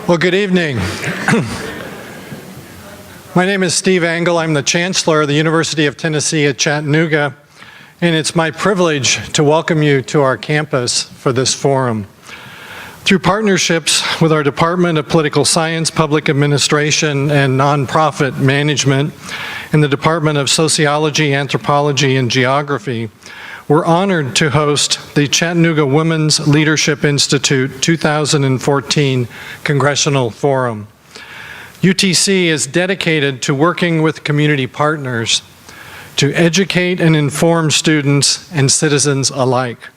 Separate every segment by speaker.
Speaker 1: Well, good evening. My name is Steve Engel. I'm the Chancellor of the University of Tennessee at Chattanooga, and it's my privilege to welcome you to our campus for this forum. Through partnerships with our Department of Political Science, Public Administration, and Nonprofit Management, and the Department of Sociology, Anthropology, and Geography, we're honored to host the Chattanooga Women's Leadership Institute 2014 Congressional Forum. UTC is dedicated to working with community partners to educate and inform students and citizens alike.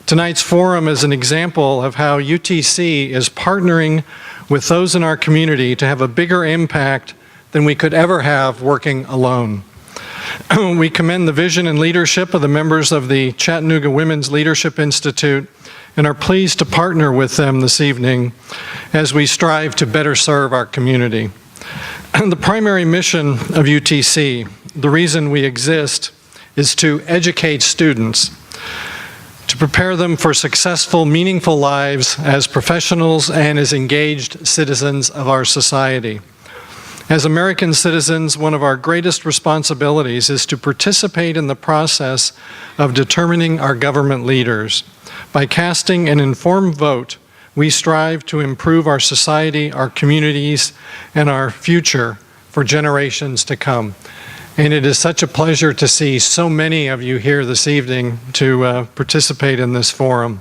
Speaker 1: Tonight's forum is an example of how UTC is partnering with those in our community to have a bigger impact than we could ever have working alone. We commend the vision and leadership of the members of the Chattanooga Women's Leadership Institute and are pleased to partner with them this evening as we strive to better serve our community. The primary mission of UTC, the reason we exist, is to educate students, to prepare them for successful, meaningful lives as professionals and as engaged citizens of our society. As American citizens, one of our greatest responsibilities is to participate in the process of determining our government leaders. By casting an informed vote, we strive to improve our society, our communities, and our future for generations to come. And it is such a pleasure to see so many of you here this evening to participate in this forum.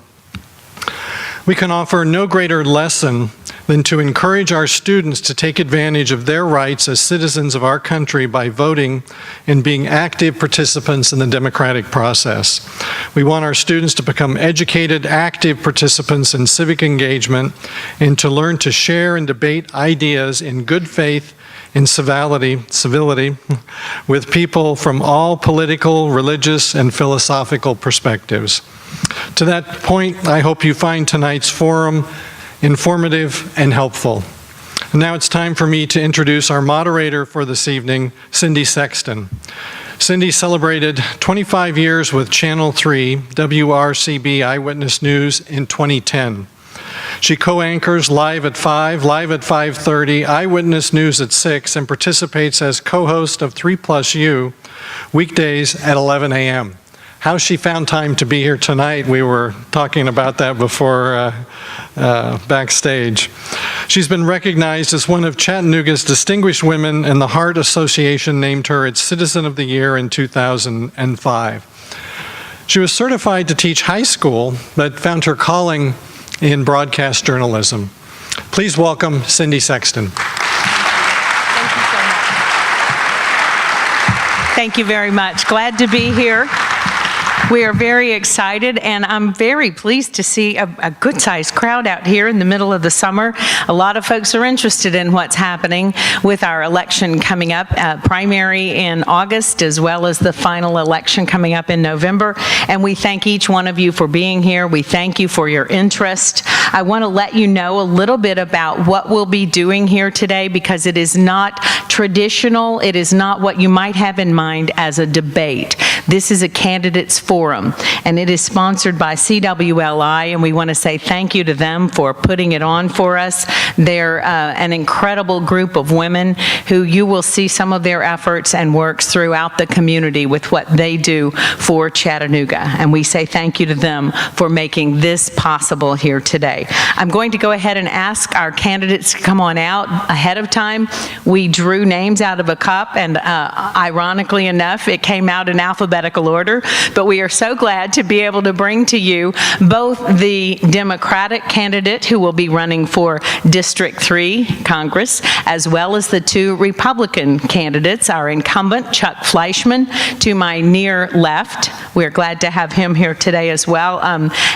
Speaker 1: We can offer no greater lesson than to encourage our students to take advantage of their rights as citizens of our country by voting and being active participants in the democratic process. We want our students to become educated, active participants in civic engagement and to learn to share and debate ideas in good faith and civility with people from all political, religious, and philosophical perspectives. To that point, I hope you find tonight's forum informative and helpful. And now it's time for me to introduce our moderator for this evening, Cindy Sexton. Cindy celebrated 25 years with Channel 3 WRCB Eyewitness News in 2010. She co-anchors Live at 5, Live at 5:30, Eyewitness News at 6, and participates as co-host of 3+U weekdays at 11 a.m. How she found time to be here tonight, we were talking about that before backstage. She's been recognized as one of Chattanooga's distinguished women, and the Heart Association named her its Citizen of the Year in 2005. She was certified to teach high school, but found her calling in broadcast journalism. Please welcome Cindy Sexton.
Speaker 2: Thank you so much. Thank you very much. Glad to be here. We are very excited, and I'm very pleased to see a good-sized crowd out here in the middle of the summer. A lot of folks are interested in what's happening with our election coming up, primary in August, as well as the final election coming up in November. And we thank each one of you for being here. We thank you for your interest. I want to let you know a little bit about what we'll be doing here today, because it is not traditional. It is not what you might have in mind as a debate. This is a candidates forum, and it is sponsored by CWLI, and we want to say thank you to them for putting it on for us. They're an incredible group of women who you will see some of their efforts and works throughout the community with what they do for Chattanooga, and we say thank you to them for making this possible here today. I'm going to go ahead and ask our candidates to come on out ahead of time. We drew names out of a cup, and ironically enough, it came out in alphabetical order, but we are so glad to be able to bring to you both the Democratic candidate who will be running for District 3 Congress, as well as the two Republican candidates, our incumbent Chuck Fleischman to my near left. We're glad to have him here today as well,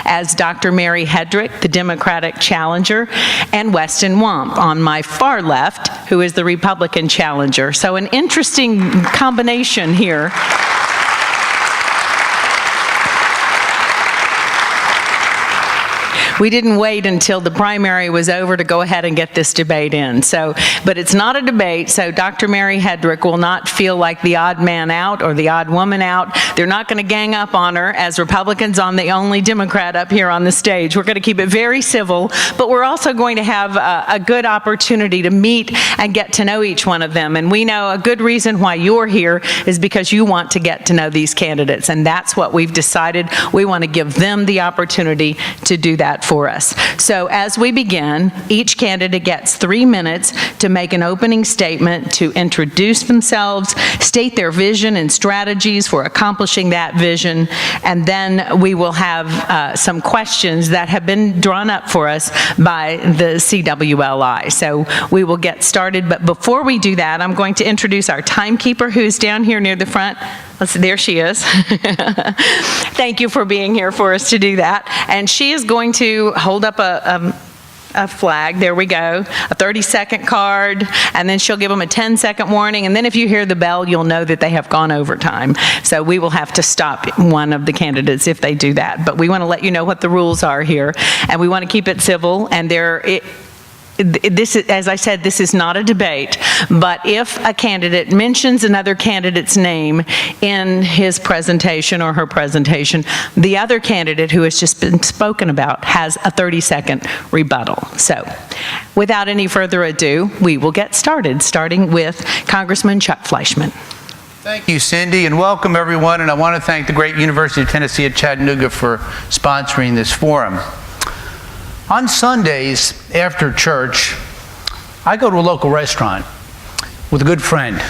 Speaker 2: as Dr. Mary Hedrick, the Democratic challenger, and Weston Womp on my far left, who is the Republican challenger. So an interesting combination here. we didn't wait until the primary was over to go ahead and get this debate in. So, but it's not a debate, so Dr. Mary Hedrick will not feel like the odd man out or the odd woman out. They're not going to gang up on her as Republicans on the only Democrat up here on the stage. We're going to keep it very civil, but we're also going to have a good opportunity to meet and get to know each one of them. And we know a good reason why you're here is because you want to get to know these candidates, and that's what we've decided. We want to give them the opportunity to do that for us. So as we begin, each candidate gets 3 minutes to make an opening statement, to introduce themselves, state their vision and strategies for accomplishing that vision, and then we will have some questions that have been drawn up for us by the CWLI. So we will get started, but before we do that, I'm going to introduce our timekeeper who's down here near the front. There she is. Thank you for being here for us to do that. And she is going to hold up a flag, there we go, a 30-second card, and then she'll give them a 10-second warning, and then if you hear the bell, you'll know that they have gone over time. So we will have to stop one of the candidates if they do that. But we want to let you know what the rules are here, and we want to keep it civil, and this is, as I said, this is not a debate, but if a candidate mentions another candidate's name in his presentation or her presentation, the other candidate who has just been spoken about has a 30-second rebuttal. So, without any further ado, we will get started, starting with Congressman Chuck Fleischmann.
Speaker 3: Thank you, Cindy, and welcome everyone, and I want to thank the great University of Tennessee at Chattanooga for sponsoring this forum. On Sundays after church, I go to a local restaurant with a good friend.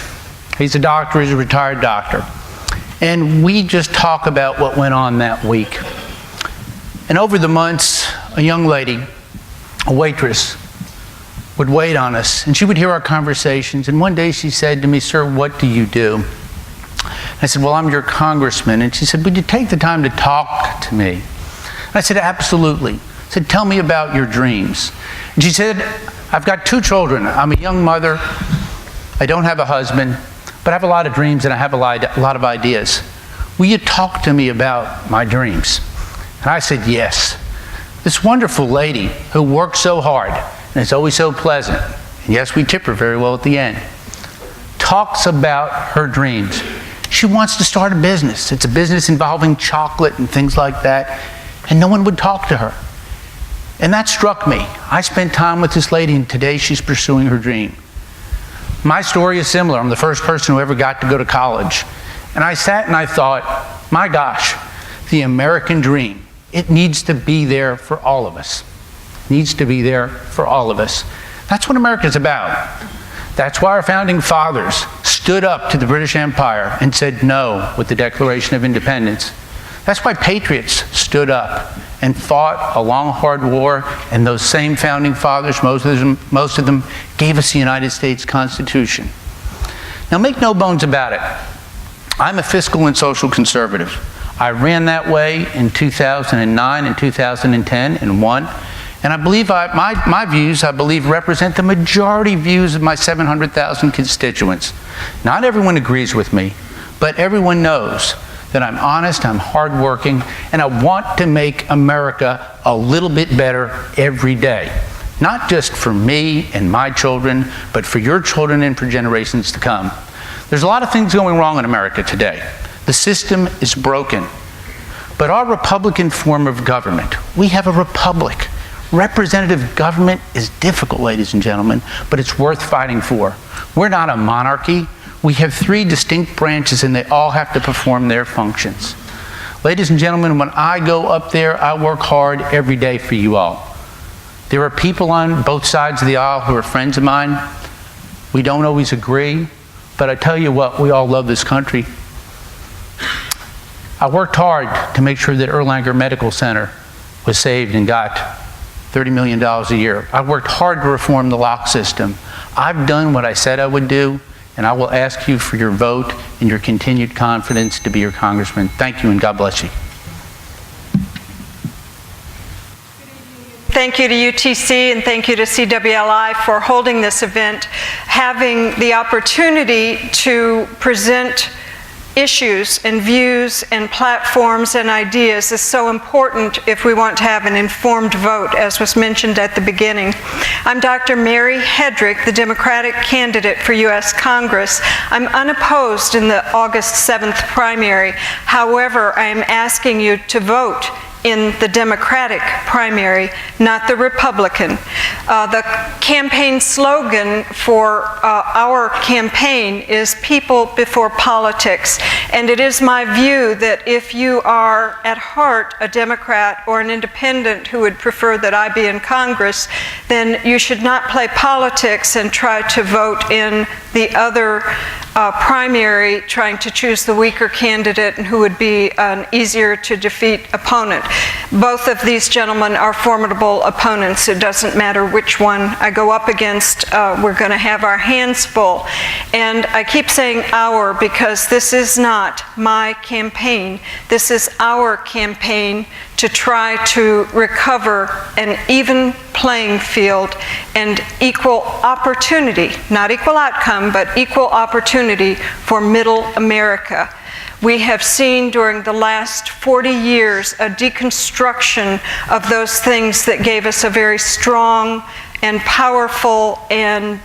Speaker 3: He's a doctor, he's a retired doctor. And we just talk about what went on that week. And over the months, a young lady, a waitress, would wait on us, and she would hear our conversations. And one day she said to me, "Sir, what do you do?" I said, "Well, I'm your congressman." And she said, "Would you take the time to talk to me?" And I said, "Absolutely." I said, "Tell me about your dreams." And she said, "I've got 2 children. I'm a young mother. I don't have a husband, but I have a lot of dreams and I have a lot of ideas. Will you talk to me about my dreams?" And I said, "Yes." This wonderful lady who works so hard and is always so pleasant, and yes, we tip her very well at the end, talks about her dreams. She wants to start a business. It's a business involving chocolate and things like that, and no one would talk to her. And that struck me. I spent time with this lady, and today she's pursuing her dream. My story is similar. I'm the first person who ever got to go to college. And I sat and I thought, my gosh, the American dream, it needs to be there for all of us. It needs to be there for all of us. That's what America's about. That's why our founding fathers stood up to the British Empire and said no with the Declaration of Independence. That's why patriots stood up and fought a long, hard war, and those same founding fathers, most of them gave us the United States Constitution. Now, make no bones about it. I'm a fiscal and social conservative. I ran that way in 2009 and 2010 and won. And I believe my views, I believe, represent the majority views of my 700,000 constituents. Not everyone agrees with me, but everyone knows that I'm honest, I'm hardworking, and I want to make America a little bit better every day. Not just for me and my children, but for your children and for generations to come. There's a lot of things going wrong in America today. The system is broken. But our Republican form of government, we have a republic. Representative government is difficult, ladies and gentlemen, but it's worth fighting for. We're not a monarchy. We have 3 distinct branches, and they all have to perform their functions. Ladies and gentlemen, when I go up there, I work hard every day for you all. There are people on both sides of the aisle who are friends of mine. We don't always agree, but I tell you what, we all love this country. I worked hard to make sure that Erlanger Medical Center was saved and got $30 million a year. I worked hard to reform the lock system. I've done what I said I would do, and I will ask you for your vote and your continued confidence to be your congressman. Thank you, and God bless you.
Speaker 4: Thank you to UTC and thank you to CWLI for holding this event, having the opportunity to present issues and views and platforms and ideas is so important if we want to have an informed vote, as was mentioned at the beginning. I'm Dr. Mary Hedrick, the Democratic candidate for U.S. Congress. I'm unopposed in the August 7th primary. However, I am asking you to vote in the Democratic primary, not the Republican. The campaign slogan for our campaign is people before politics. And it is my view that if you are at heart a Democrat or an independent who would prefer that I be in Congress, then you should not play politics and try to vote in the other primary, trying to choose the weaker candidate and who would be an easier to defeat opponent. Both of these gentlemen are formidable opponents. It doesn't matter which one I go up against. We're going to have our hands full. And I keep saying our because this is not my campaign. This is our campaign to try to recover an even playing field and equal opportunity, not equal outcome, but equal opportunity for middle America. We have seen during the last 40 years a deconstruction of those things that gave us a very strong and powerful and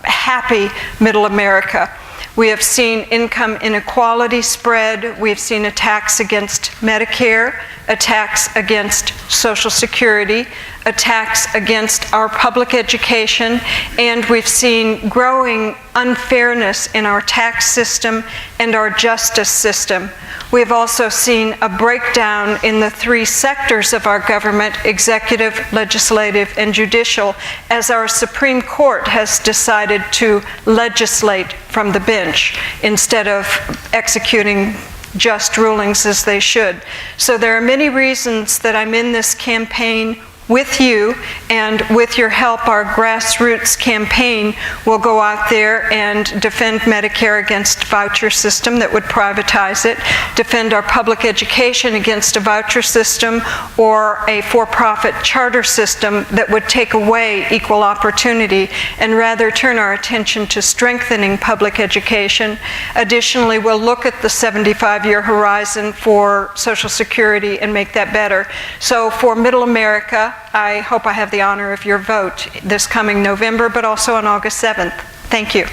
Speaker 4: happy middle America. We have seen income inequality spread. We've seen attacks against Medicare, attacks against Social Security, attacks against our public education, and we've seen growing unfairness in our tax system and our justice system. We've also seen a breakdown in the three sectors of our government, executive, legislative, and judicial, as our Supreme Court has decided to legislate from the bench instead of executing just rulings as they should. So there are many reasons that I'm in this campaign with you, and with your help, our grassroots campaign will go out there and defend Medicare against a voucher system that would privatize it, defend our public education against a voucher system or a for-profit charter system that would take away equal opportunity and rather turn our attention to strengthening public education. Additionally, we'll look at the 75-year horizon for Social Security and make that better. So for Middle America, I hope I have the honor of your vote this coming November, but also on August 7th. Thank you.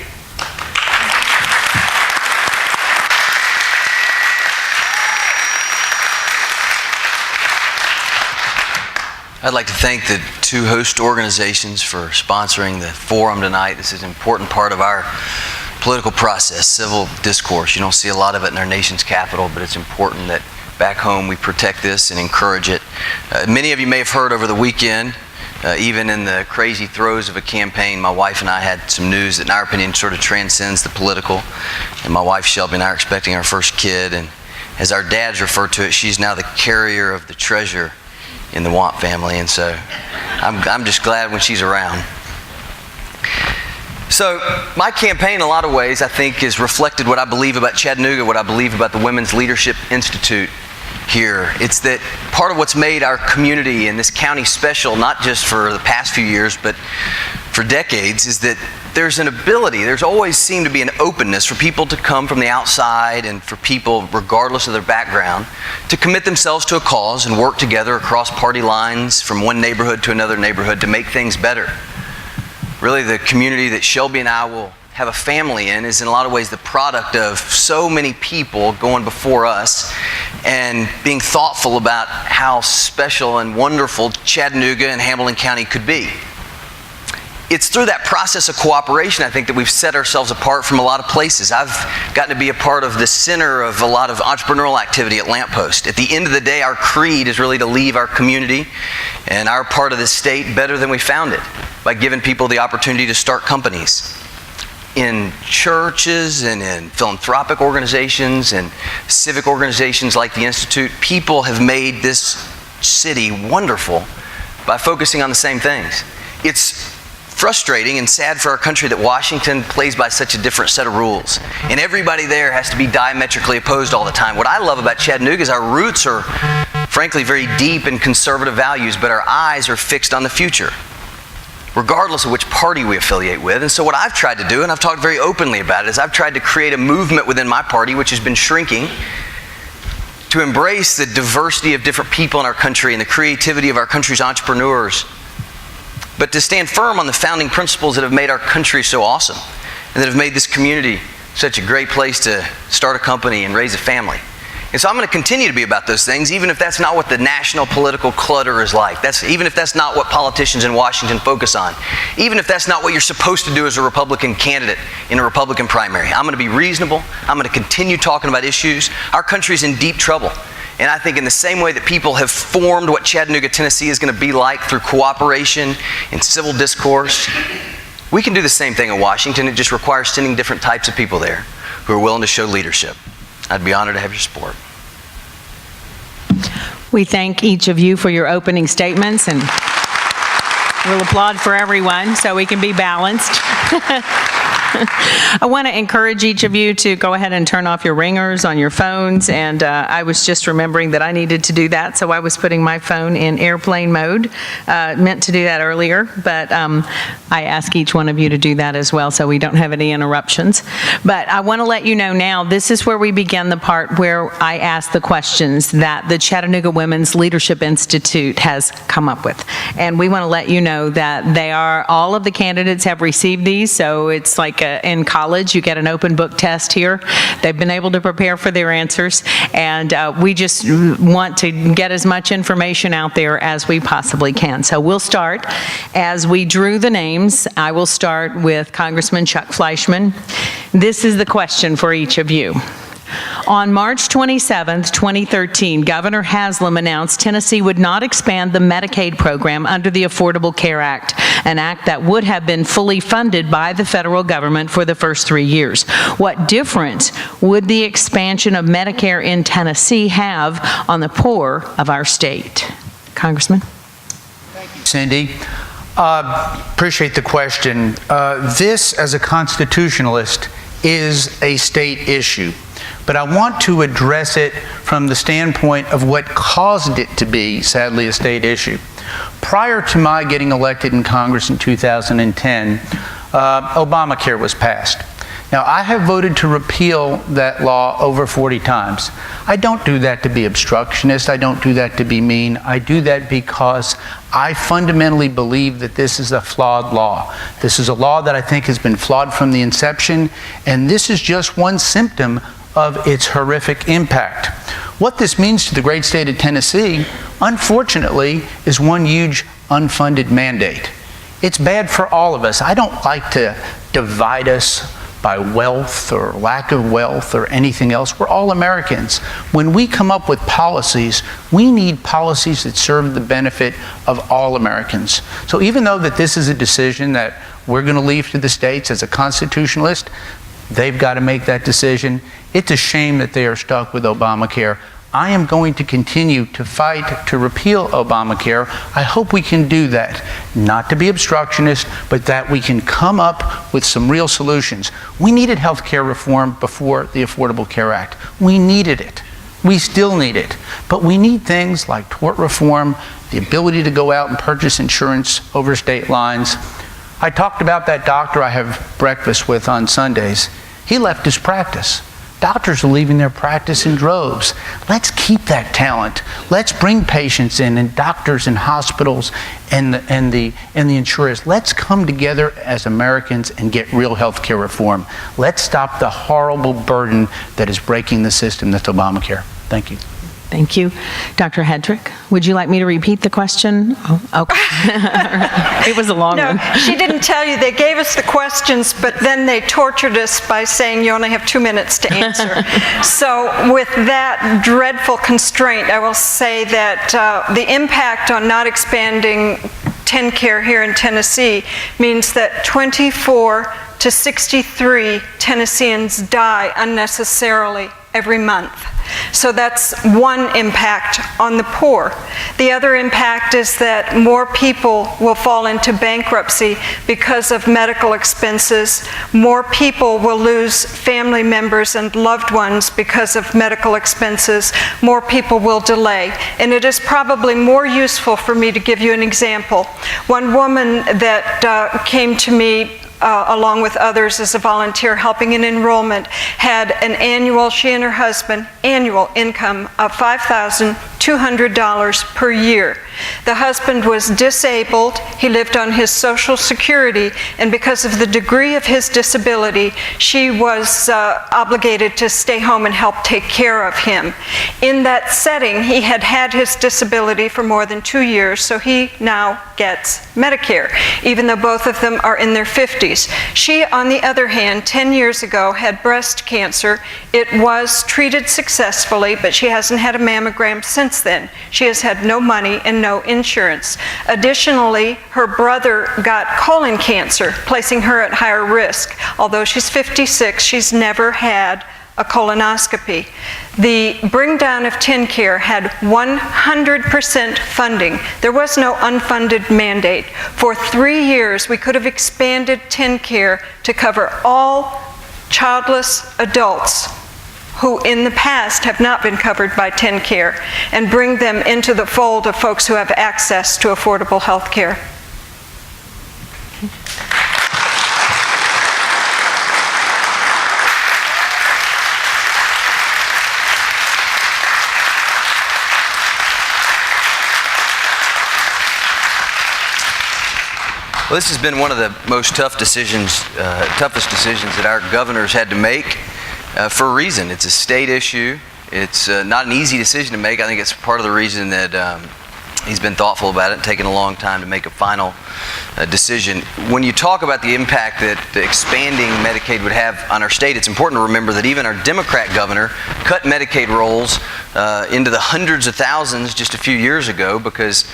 Speaker 5: I'd like to thank the two host organizations for sponsoring the forum tonight. This is an important part of our political process, civil discourse. You don't see a lot of it in our nation's capital, but it's important that back home we protect this and encourage it. Many of you may have heard over the weekend, even in the crazy throes of a campaign, my wife and I had some news that in our opinion sort of transcends the political. And my wife Shelby and I are expecting our first kid, and as our dads refer to it, she's now the carrier of the treasure in the Want family, and so I'm just glad when she's around. So my campaign, in a lot of ways, I think, has reflected what I believe about Chattanooga, what I believe about the Women's Leadership Institute here. It's that part of what's made our community and this county special, not just for the past few years, but for decades, is that there's an ability, there's always seemed to be an openness for people to come from the outside and for people, regardless of their background, to commit themselves to a cause and work together across party lines from one neighborhood to another neighborhood to make things better. Really, the community that Shelby and I will have a family in is in a lot of ways the product of so many people going before us and being thoughtful about how special and wonderful Chattanooga and Hamilton County could be. It's through that process of cooperation, I think, that we've set ourselves apart from a lot of places. I've gotten to be a part of the center of a lot of entrepreneurial activity at Lamppost. At the end of the day, our creed is really to leave our community and our part of the state better than we found it by giving people the opportunity to start companies. In churches and in philanthropic organizations and civic organizations like the Institute, people have made this city wonderful by focusing on the same things. It's frustrating and sad for our country that Washington plays by such a different set of rules, and everybody there has to be diametrically opposed all the time. What I love about Chattanooga is our roots are frankly very deep in conservative values, but our eyes are fixed on the future. regardless of which party we affiliate with. And so what I've tried to do, and I've talked very openly about it, is I've tried to create a movement within my party, which has been shrinking, to embrace the diversity of different people in our country and the creativity of our country's entrepreneurs, but to stand firm on the founding principles that have made our country so awesome and that have made this community such a great place to start a company and raise a family. And so I'm going to continue to be about those things, even if that's not what the national political clutter is like. Even if that's not what politicians in Washington focus on. Even if that's not what you're supposed to do as a Republican candidate in a Republican primary. I'm going to be reasonable. I'm going to continue talking about issues. Our country's in deep trouble. And I think in the same way that people have formed what Chattanooga, Tennessee is going to be like through cooperation and civil discourse, we can do the same thing in Washington. It just requires sending different types of people there who are willing to show leadership. I'd be honored to have your support.
Speaker 2: We thank each of you for your opening statements, and we'll applaud for everyone so we can be balanced. I want to encourage each of you to go ahead and turn off your ringers on your phones, and I was just remembering that I needed to do that, so I was putting my phone in airplane mode. Meant to do that earlier, but I ask each one of you to do that as well so we don't have any interruptions. But I want to let you know now, this is where we begin the part where I ask the questions that the Chattanooga Women's Leadership Institute has come up with. And we want to let you know that all of the candidates have received these, so it's like in college, you get an open book test here. They've been able to prepare for their answers, and we just want to get as much information out there as we possibly can. So we'll start. As we drew the names, I will start with Congressman Chuck Fleischman. This is the question for each of you. On March 27, 2013, Governor Haslam announced Tennessee would not expand the Medicaid program under the Affordable Care Act, an act that would have been fully funded by the federal government for the first 3 years. What difference would the expansion of Medicare in Tennessee have on the poor of our state? Congressman?
Speaker 3: Thank you, Cindy. Appreciate the question. This, as a constitutionalist, is a state issue. But I want to address it from the standpoint of what caused it to be, sadly, a state issue. Prior to my getting elected in Congress in 2010, Obamacare was passed. Now, I have voted to repeal that law over 40 times. I don't do that to be obstructionist. I don't do that to be mean. I do that because I fundamentally believe that this is a flawed law. This is a law that I think has been flawed from the inception, and this is just one symptom of its horrific impact. What this means to the great state of Tennessee, unfortunately, is one huge unfunded mandate. It's bad for all of us. I don't like to divide us by wealth or lack of wealth or anything else. We're all Americans. When we come up with policies, we need policies that serve the benefit of all Americans. So even though that this is a decision that we're going to leave to the states as a constitutionalist, they've got to make that decision. It's a shame that they are stuck with Obamacare. I am going to continue to fight to repeal Obamacare. I hope we can do that, not to be obstructionist, but that we can come up with some real solutions. We needed health care reform before the Affordable Care Act. We needed it. We still need it. But we need things like tort reform, the ability to go out and purchase insurance over state lines. I talked about that doctor I have breakfast with on Sundays. He left his practice. Doctors are leaving their practice in droves. Let's keep that talent. Let's bring patients in, and doctors and hospitals and the insurers. Let's come together as Americans and get real health care reform. Let's stop the horrible burden that is breaking the system that's Obamacare. Thank you.
Speaker 2: Thank you. Dr. Hedrick, would you like me to repeat the question? Oh, okay. It was a long one.
Speaker 4: No, she didn't tell you. They gave us the questions, but then they tortured us by saying you only have 2 minutes to answer. So with that dreadful constraint, I will say that the impact on not expanding TennCare here in Tennessee means that 24 to 63 Tennesseans die unnecessarily every month. So that's one impact on the poor. The other impact is that more people will fall into bankruptcy because of medical expenses. More people will lose family members and loved ones because of medical expenses. More people will delay. And it is probably more useful for me to give you an example. One woman that came to me along with others as a volunteer helping in enrollment, had an annual, she and her husband, annual income of $5,200 per year. The husband was disabled, he lived on his Social Security, and because of the degree of his disability, she was obligated to stay home and help take care of him. In that setting, he had had his disability for more than 2 years, so he now gets Medicare, even though both of them are in their 50s. She, on the other hand, 10 years ago had breast cancer. It was treated successfully, but she hasn't had a mammogram since then. She has had no money and no insurance. Additionally, her brother got colon cancer, placing her at higher risk. Although she's 56, she's never had a colonoscopy. The Bring Down of TennCare had 100% funding. There was no unfunded mandate. For 3 years, we could have expanded TennCare to cover all childless adults who in the past have not been covered by TennCare and bring them into the fold of folks who have access to affordable health care.
Speaker 5: Well, this has been one of the most toughest decisions that our governors had to make for a reason. It's a state issue. It's not an easy decision to make. I think it's part of the reason that he's been thoughtful about it and taken a long time to make a final decision. When you talk about the impact that the expanding Medicaid would have on our state, it's important to remember that even our Democrat governor cut Medicaid rolls into the hundreds of thousands just a few years ago because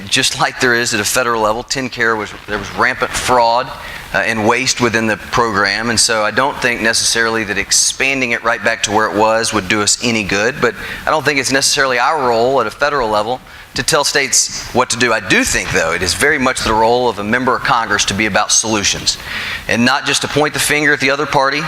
Speaker 5: just like there is at a federal level, TennCare there was rampant fraud and waste within the program, and so I don't think necessarily that expanding it right back to where it was would do us any good, but I don't think it's necessarily our role at a federal level to tell states what to do. I do think, though, it is very much the role of a member of Congress to be about solutions and not just to point the finger at the other party,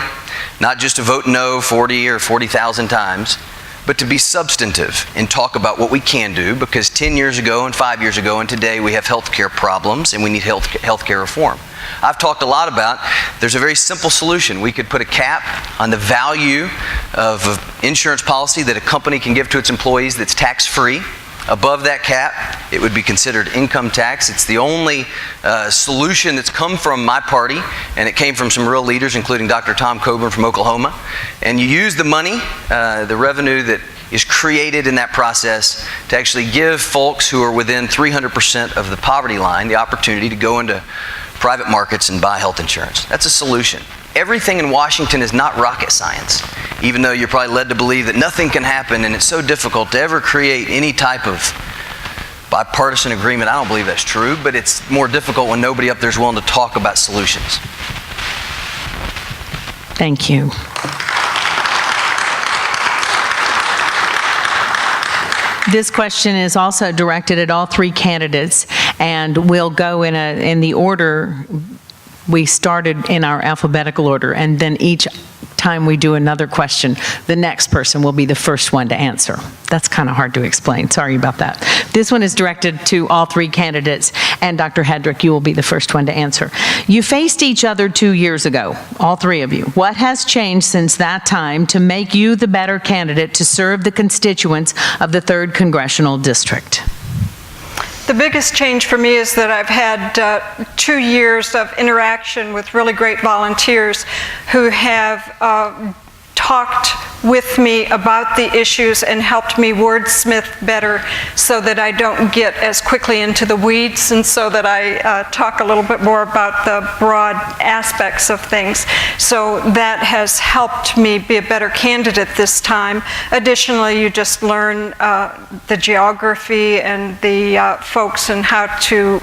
Speaker 5: not just to vote no 40 or 40,000 times, but to be substantive and talk about what we can do, because 10 years ago and 5 years ago and today we have health care problems and we need health care reform. I've talked a lot about, there's a very simple solution. We could put a cap on the value of an insurance policy that a company can give to its employees that's tax-free. Above that cap, it would be considered income tax. It's the only solution that's come from my party, and it came from some real leaders, including Dr. Tom Coburn from Oklahoma. And you use the money, the revenue that is created in that process, to actually give folks who are within 300% of the poverty line the opportunity to go into private markets and buy health insurance. That's a solution. Everything in Washington is not rocket science, even though you're probably led to believe that nothing can happen, and it's so difficult to ever create any type of bipartisan agreement. I don't believe that's true, but it's more difficult when nobody up there is willing to talk about solutions.
Speaker 2: Thank you. This question is also directed at all three candidates, and we'll go in the order we started in our alphabetical order, and then each time we do another question, the next person will be the first one to answer. That's kind of hard to explain. Sorry about that. This one is directed to all three candidates, and Dr. Hedrick, you will be the first one to answer. You faced each other 2 years ago, all three of you. What has changed since that time to make you the better candidate to serve the constituents of the 3rd Congressional District?
Speaker 4: The biggest change for me is that I've had 2 years of interaction with really great volunteers who have talked with me about the issues and helped me wordsmith better so that I don't get as quickly into the weeds, and so that I talk a little bit more about the broad aspects of things. So that has helped me be a better candidate this time. Additionally, you just learn the geography and the folks and how to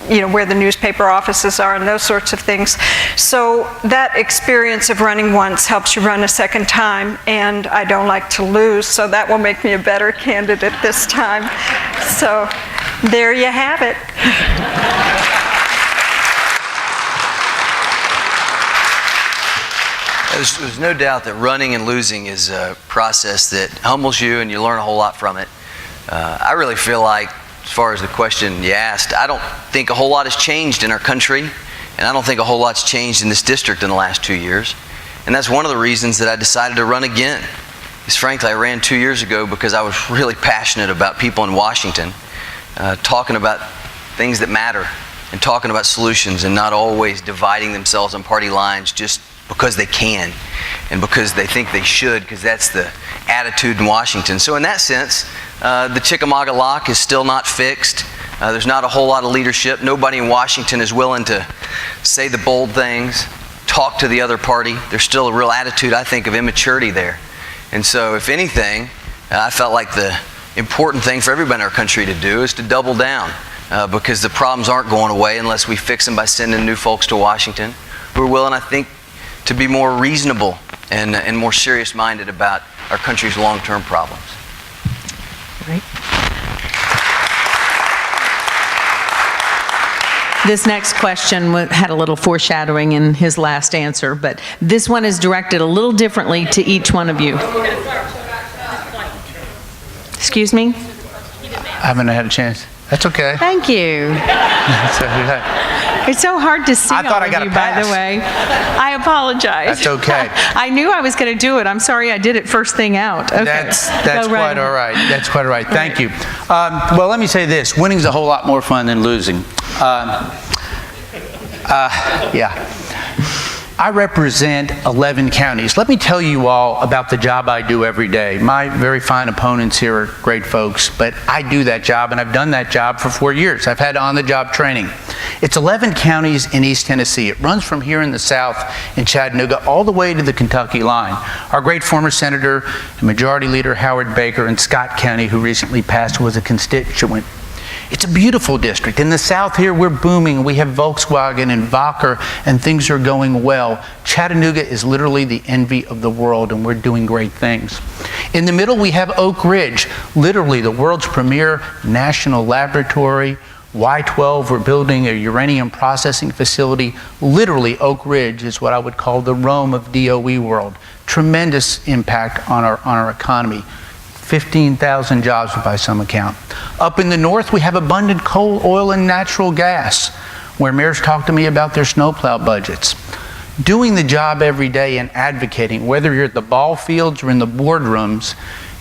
Speaker 4: where the newspaper offices are and those sorts of things. So that experience of running once helps you run a second time, and I don't like to lose, so that will make me a better candidate this time. So there you have it.
Speaker 5: There's no doubt that running and losing is a process that humbles you and you learn a whole lot from it. I really feel like, as far as the question you asked, I don't think a whole lot has changed in our country, and I don't think a whole lot's changed in this district in the last 2 years. And that's one of the reasons that I decided to run again. Because frankly, I ran 2 years ago because I was really passionate about people in Washington, talking about things that matter and talking about solutions and not always dividing themselves on party lines just because they can and because they think they should, because that's the attitude in Washington. So in that sense, the Chickamauga lock is still not fixed. There's not a whole lot of leadership. Nobody in Washington is willing to say the bold things, talk to the other party. There's still a real attitude, I think, of immaturity there. And so if anything, I felt like the important thing for everybody in our country to do is to double down, because the problems aren't going away unless we fix them by sending new folks to Washington who are willing, I think, to be more reasonable and more serious-minded about our country's long-term problems.
Speaker 2: Right. This next question had a little foreshadowing in his last answer, but this one is directed a little differently to each one of you. Excuse me?
Speaker 3: I haven't had a chance. That's okay.
Speaker 2: Thank you.
Speaker 3: That's okay.
Speaker 2: It's so hard to see
Speaker 3: I thought
Speaker 2: all
Speaker 3: I got
Speaker 2: of
Speaker 3: a
Speaker 2: you, by
Speaker 3: pass.
Speaker 2: the way. I apologize.
Speaker 3: That's okay.
Speaker 2: I knew I was going to do it. I'm sorry I did it first thing out. Okay.
Speaker 3: That's
Speaker 2: Go right
Speaker 3: quite all
Speaker 2: ahead.
Speaker 3: right. That's quite all right. Thank you. Well, let me say this. Winning's a whole lot more fun than losing. Yeah. I represent 11 counties. Let me tell you all about the job I do every day. My very fine opponents here are great folks, but I do that job, and I've done that job for 4 years. I've had on-the-job training. It's 11 counties in East Tennessee. It runs from here in the south in Chattanooga all the way to the Kentucky line. Our great former Senator and Majority Leader Howard Baker in Scott County, who recently passed, was a constituent. It's a beautiful district. In the south here, we're booming. We have Volkswagen and Wacker, and things are going well. Chattanooga is literally the envy of the world, and we're doing great things. In the middle, we have Oak Ridge, literally the world's premier national laboratory. Y-12, we're building a uranium processing facility. Literally, Oak Ridge is what I would call the Rome of DOE world. Tremendous impact on our economy. 15,000 jobs by some account. Up in the north, we have abundant coal, oil, and natural gas, where mayors talk to me about their snowplow budgets. Doing the job every day and advocating, whether you're at the ball fields or in the boardrooms,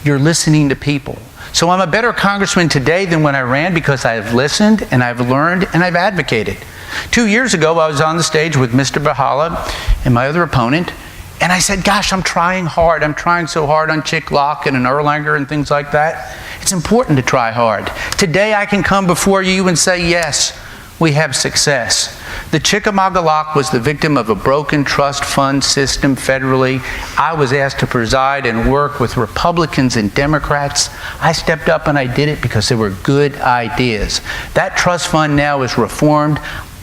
Speaker 3: you're listening to people. So I'm a better congressman today than when I ran because I've listened and I've learned and I've advocated. 2 years ago, I was on the stage with Mr. Bahala and my other opponent, and I said, gosh, I'm trying hard. I'm trying so hard on Chick Lock and an Erlanger and things like that. It's important to try hard. Today I can come before you and say, yes, we have success. The Chickamauga Lock was the victim of a broken trust fund system federally. I was asked to preside and work with Republicans and Democrats. I stepped up and I did it because there were good ideas. That trust fund now is reformed.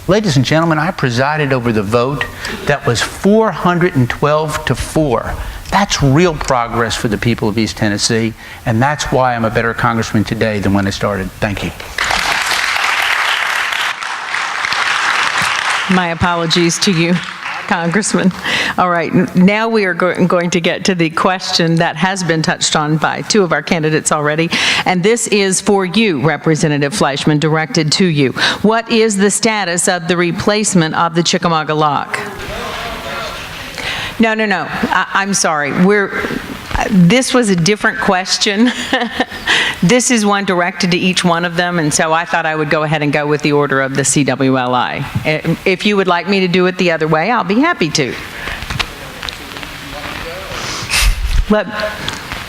Speaker 3: Ladies and gentlemen, I presided over the vote that was 412 to 4. That's real progress for the people of East Tennessee, and that's why I'm a better congressman today than when I started. Thank you.
Speaker 2: My apologies to you, Congressman. All right, now we are going to get to the question that has been touched on by two of our candidates already, and this is for you, Representative Fleischman, directed to you. What is the status of the replacement of the Chickamauga Lock? No. I'm sorry. This was a different question. This is one directed to each one of them, and so I thought I would go ahead and go with the order of the CWLI. If you would like me to do it the other way, I'll be happy to.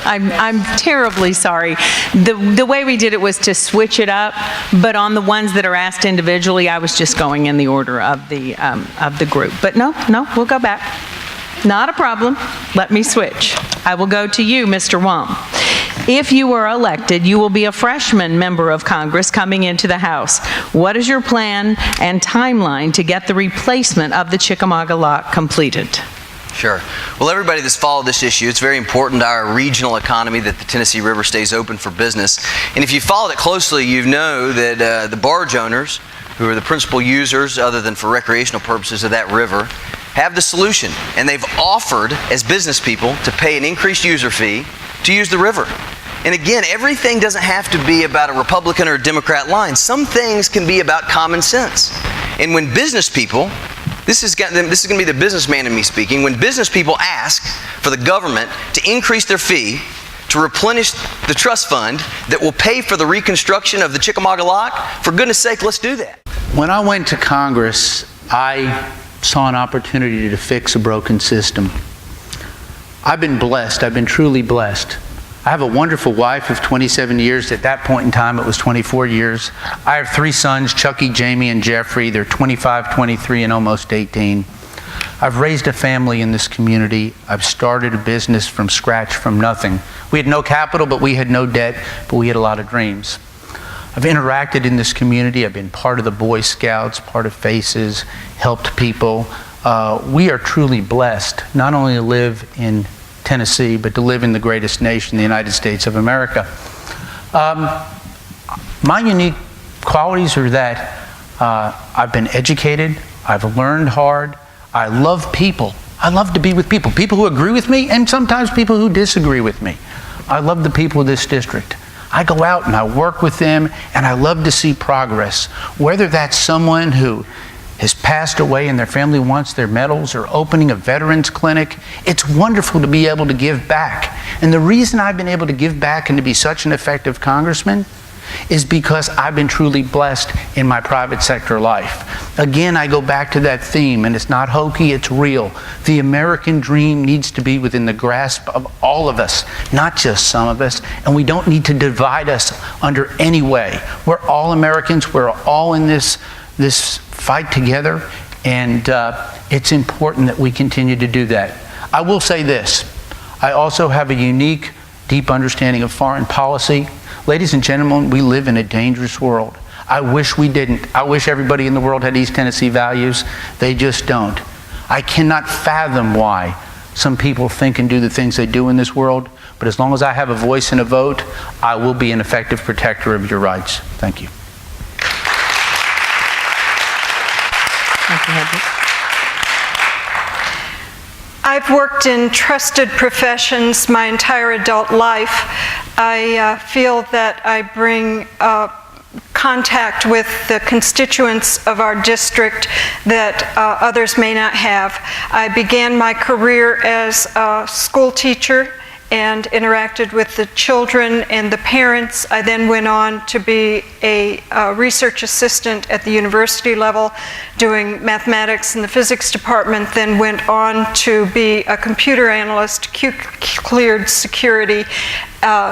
Speaker 2: I'm terribly sorry. The way we did it was to switch it up, but on the ones that are asked individually, I was just going in the order of the group. But no, we'll go back. Not a problem. Let me switch. I will go to you, Mr. Wong. If you are elected, you will be a freshman member of Congress coming into the House. What is your plan and timeline to get the replacement of the Chickamauga Lock completed?
Speaker 5: Sure. Well, everybody that's followed this issue, it's very important to our regional economy that the Tennessee River stays open for business. And if you followed it closely, you know that the barge owners, who are the principal users other than for recreational purposes of that river, have the solution. And they've offered, as business people, to pay an increased user fee to use the river. And again, everything doesn't have to be about a Republican or a Democrat line. Some things can be about common sense. And when business people, this is going to be the businessman in me speaking, when business people ask for the government to increase their fee to replenish the trust fund that will pay for the reconstruction of the Chickamauga Lock, for goodness sake, let's do that.
Speaker 3: When I went to Congress, I saw an opportunity to fix a broken system. I've been blessed. I've been truly blessed. I have a wonderful wife of 27 years. At that point in time, it was 24 years. I have 3 sons, Chucky, Jamie, and Jeffrey. They're 25, 23, and almost 18. I've raised a family in this community. I've started a business from scratch, from nothing. We had no capital, but we had no debt, but we had a lot of dreams. I've interacted in this community. I've been part of the Boy Scouts, part of FACES, helped people. We are truly blessed, not only to live in Tennessee, but to live in the greatest nation, the United States of America. My unique qualities are that I've been educated, I've learned hard, I love people. I love to be with people, people who agree with me and sometimes people who disagree with me. I love the people of this district. I go out and I work with them and I love to see progress, whether that's someone who has passed away and their family wants their medals, or opening a veterans clinic. It's wonderful to be able to give back. And the reason I've been able to give back and to be such an effective congressman is because I've been truly blessed in my private sector life. Again, I go back to that theme, and it's not hokey, it's real. The American dream needs to be within the grasp of all of us, not just some of us, and we don't need to divide us under any way. We're all Americans, we're all in this fight together, and it's important that we continue to do that. I will say this, I also have a unique, deep understanding of foreign policy. Ladies and gentlemen, we live in a dangerous world. I wish we didn't. I wish everybody in the world had East Tennessee values. They just don't. I cannot fathom why some people think and do the things they do in this world, but as long as I have a voice and a vote, I will be an effective protector of your rights. Thank you.
Speaker 2: Thank you, Hedrick.
Speaker 4: I've worked in trusted professions my entire adult life. I feel that I bring contact with the constituents of our district that others may not have. I began my career as a school teacher and interacted with the children and the parents. I then went on to be a research assistant at the university level, doing mathematics in the physics department, then went on to be a computer analyst, cleared security,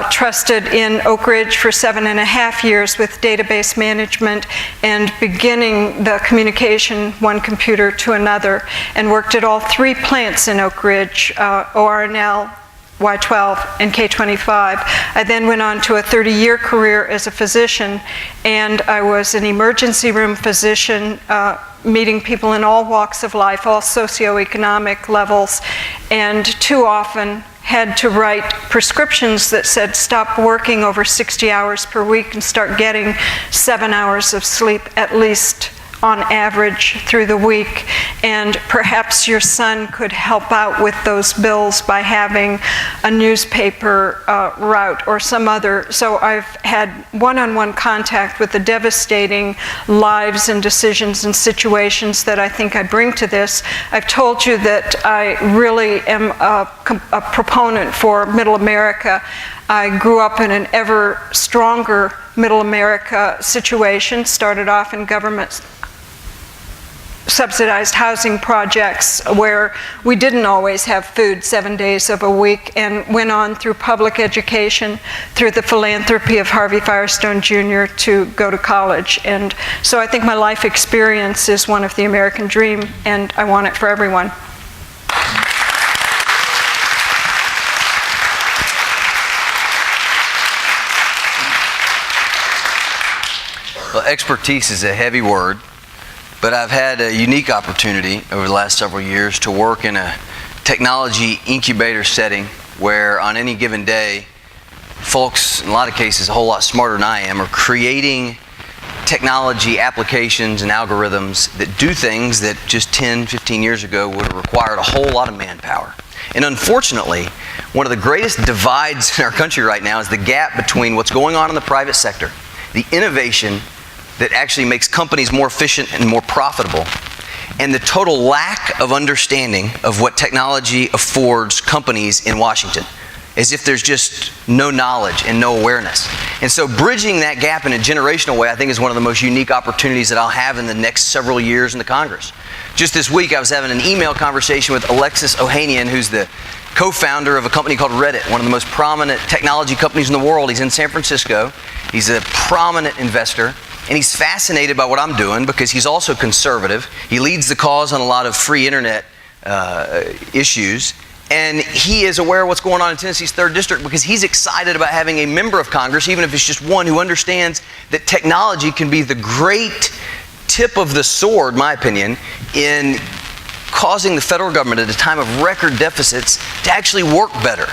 Speaker 4: trusted in Oak Ridge for 7.5 years with database management and beginning the communication one computer to another, and worked at all 3 plants in Oak Ridge, ORNL, Y12, and K25. I then went on to a 30-year career as a physician, and I was an emergency room physician, meeting people in all walks of life, all socioeconomic levels, and too often had to write prescriptions that said stop working over 60 hours per week and start getting 7 hours of sleep at least on average through the week. And perhaps your son could help out with those bills by having a newspaper route or some other. So I've had one-on-one contact with the devastating lives and decisions and situations that I think I bring to this. I've told you that I really am a proponent for Middle America. I grew up in an ever stronger Middle America situation, started off in government subsidized housing projects where we didn't always have food 7 days of a week, and went on through public education, through the philanthropy of Harvey Firestone Jr. to go to college. And so I think my life experience is one of the American dream, and I want it for everyone.
Speaker 5: Well, expertise is a heavy word, but I've had a unique opportunity over the last several years to work in a technology incubator setting where on any given day, folks, in a lot of cases, a whole lot smarter than I am, are creating technology applications and algorithms that do things that just 10, 15 years ago would have required a whole lot of manpower. And unfortunately, one of the greatest divides in our country right now is the gap between what's going on in the private sector, the innovation that actually makes companies more efficient and more profitable, and the total lack of understanding of what technology affords companies in Washington, as if there's just no knowledge and no awareness. And so bridging that gap in a generational way, I think, is one of the most unique opportunities that I'll have in the next several years in the Congress. Just this week, I was having an email conversation with Alexis Ohanian, who's the co-founder of a company called Reddit, one of the most prominent technology companies in the world. He's in San Francisco. He's a prominent investor. And he's fascinated by what I'm doing because he's also conservative. He leads the cause on a lot of free internet issues. And he is aware of what's going on in Tennessee's 3rd District because he's excited about having a member of Congress, even if it's just one, who understands that technology can be the great tip of the sword, in my opinion, in causing the federal government at a time of record deficits to actually work better.